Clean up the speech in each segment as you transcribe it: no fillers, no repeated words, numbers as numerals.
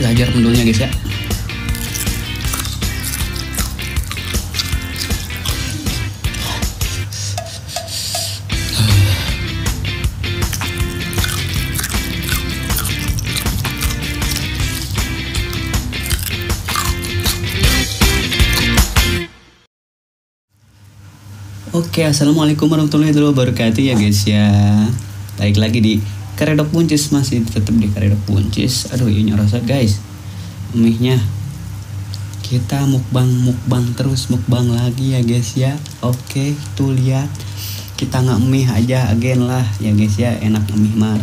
Kita hajar pendulnya guys ya. Oke, assalamualaikum warahmatullahi wabarakatuh ya guys ya. Balik lagi di Karedok Buncis, masih tetap di Karedok Buncis. Aduh, ini nyorosot guys. Mie-nya. Kita mukbang terus, mukbang lagi ya guys ya. Oke, tuh lihat. Kita nggak mie aja agen lah ya guys ya. Enak mie mah.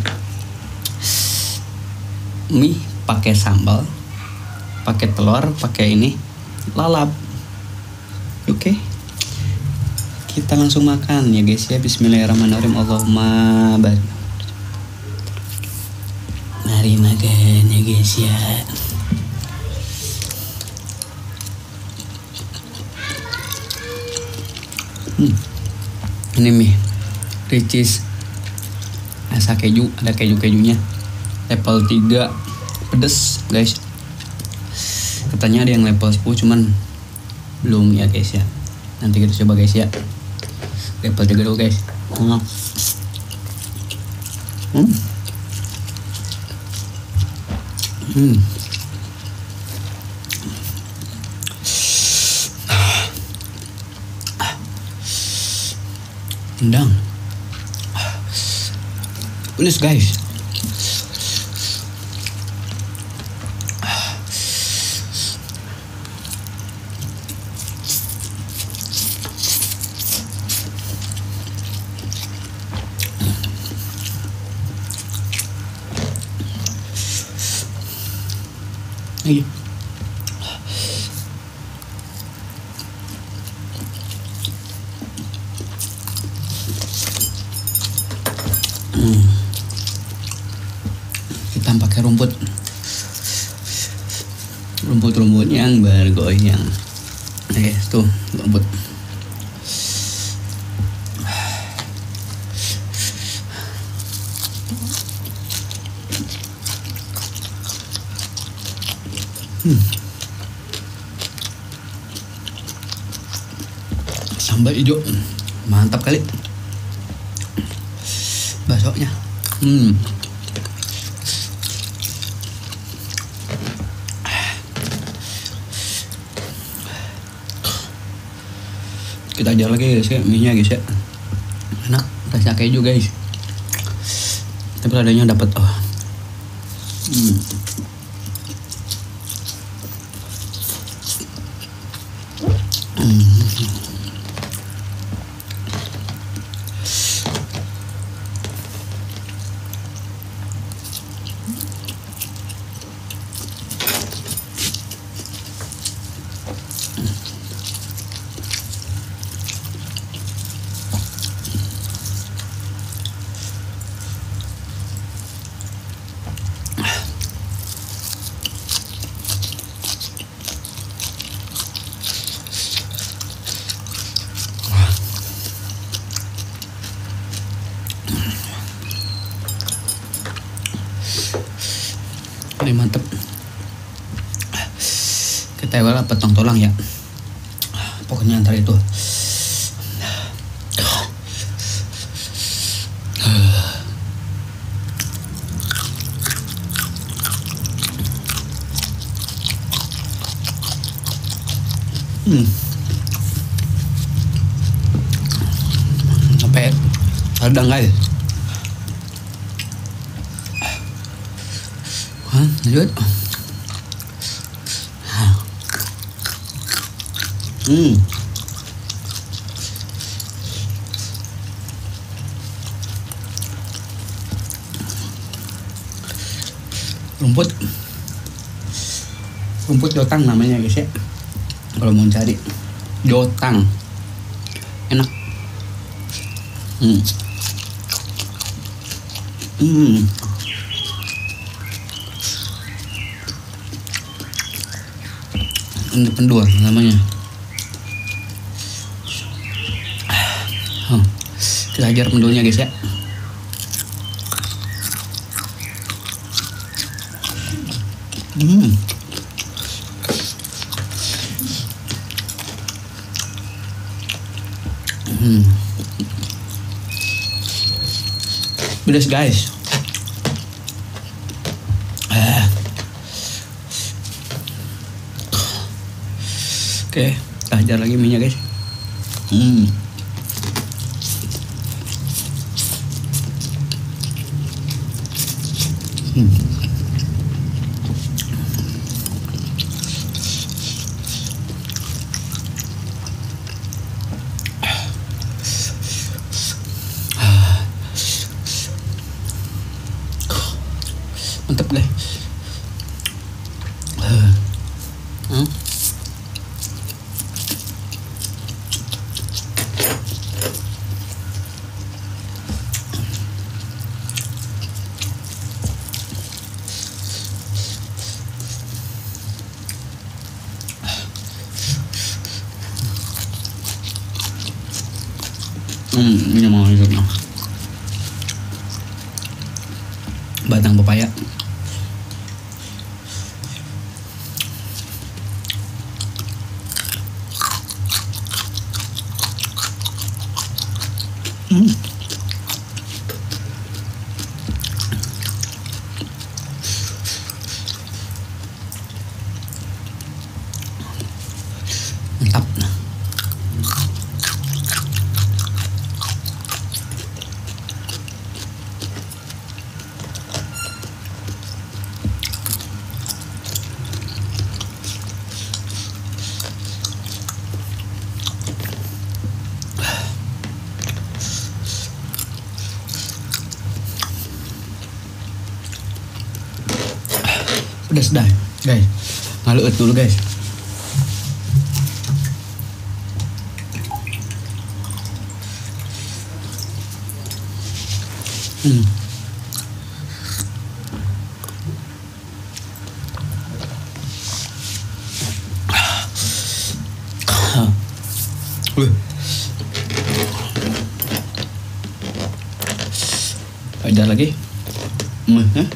Mie pakai sambal, pakai telur, pakai ini lalap. Oke. Kita langsung makan ya guys ya. Bismillahirrahmanirrahim. Allahumma barik. Mari makan ya guys ya. Ini mie ricis asa keju, ada keju-kejunya. Level 3 pedes guys. Katanya ada yang level 10 cuman belum ya guys ya. Nanti kita coba guys ya. Level 3 dulu guys. Endang. Pedes guys. Lagi. Kita pakai rumput yang bergoyang. Tuh rumput. Sambal hijau mantap kali. Baksonya kita ajar lagi guys ya, mie nya guys ya. Enak, rasa keju guys. Tapi adanya dapat ini mantep. Kita awal petong tulang ya. Pokoknya antara itu. Sampai ada guys. Lanjut. Rumput jotang namanya guys ya. Kalau mau cari jotang enak. Ini pendua namanya. Kita ajar pendulnya guys ya. Hmm. Hmm. Pedas guys. Oke, ajar lagi minyak guys. Hmm. Mantap deh. Ini mau hidupnya. Batang pepaya. Mantap. Pedas dah guys. Ngaluut dulu guys. Ada lagi. Masih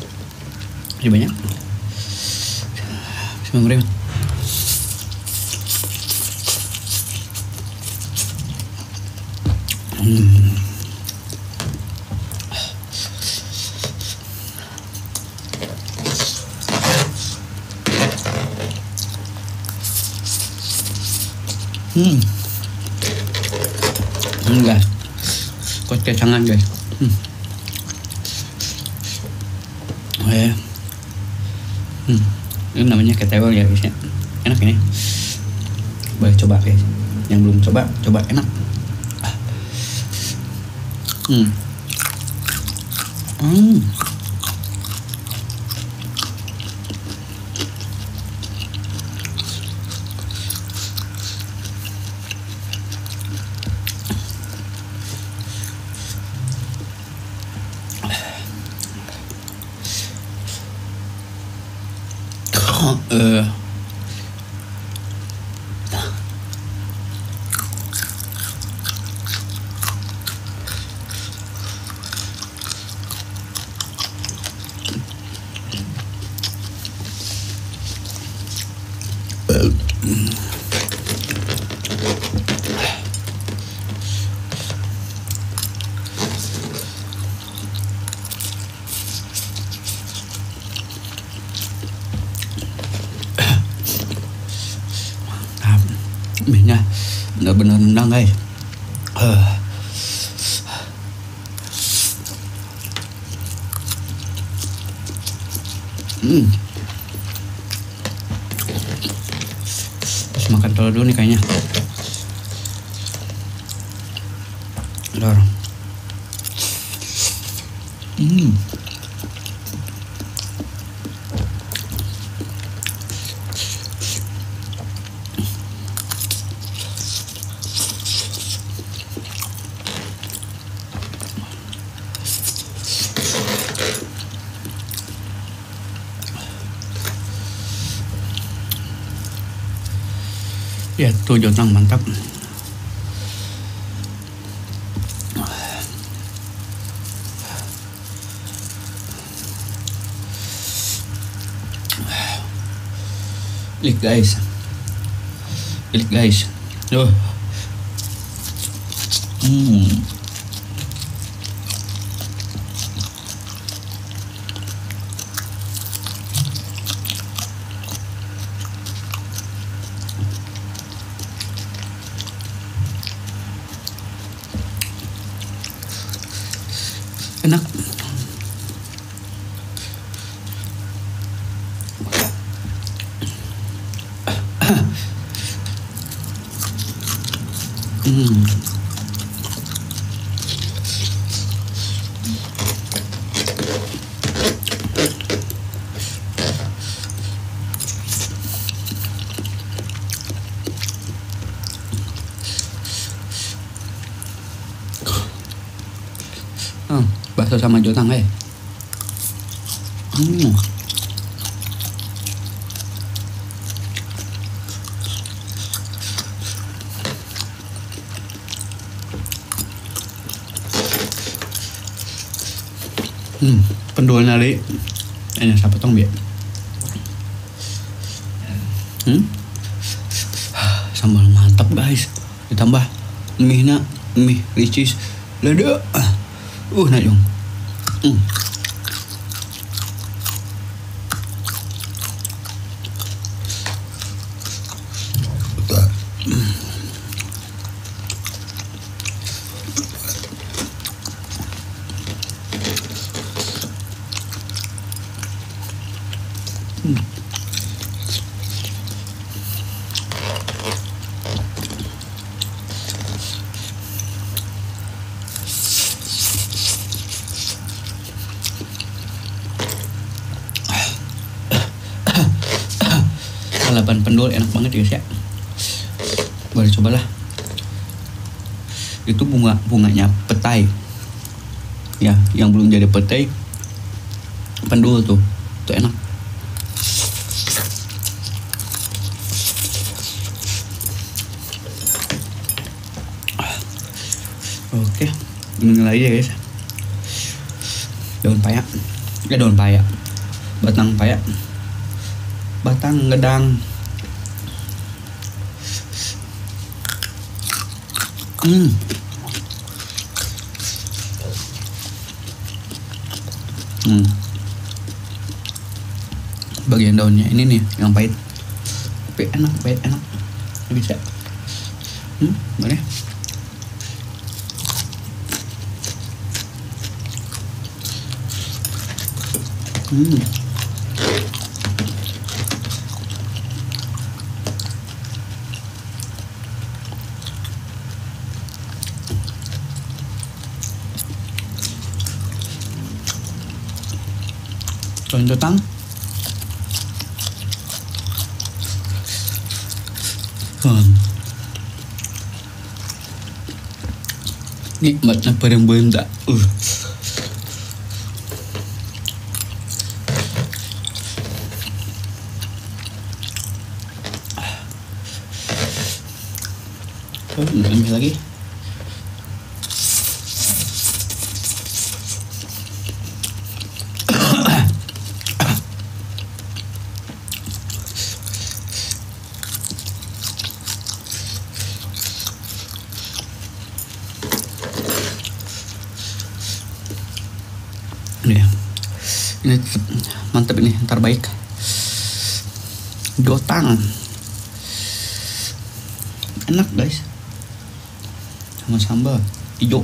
banyak. Bismillahirrahmanirrahim. Guys, kos kecangan guys. Oh ya. Ini namanya ketewel ya guys ya. Enak ini. Boleh coba guys. Yang belum coba, coba enak. Minyak benar-benar nendang guys. Terus makan telur dulu nih kayaknya. Telur. Ya tuh jotang mantap. Lihat guys. Lihat guys. Duh. Enak. Bakso sama jotang pendul nali ini siapa tong biar sambal mantap guys, ditambah mie ricis lada nak jom lalapan pendul enak banget guys ya, boleh cobalah. Itu bunganya petai ya, yang belum jadi petai pendul tuh enak. Oke, ini lagi ya guys, daun paya, batang paya, batang gedang. Bagian daunnya ini nih yang pahit, tapi enak, bisa. Boleh. Jotang nikmatnya bareng benda. Ambil lagi. Ini mantap, ini terbaik. Jotang enak guys, sama sambal hijau.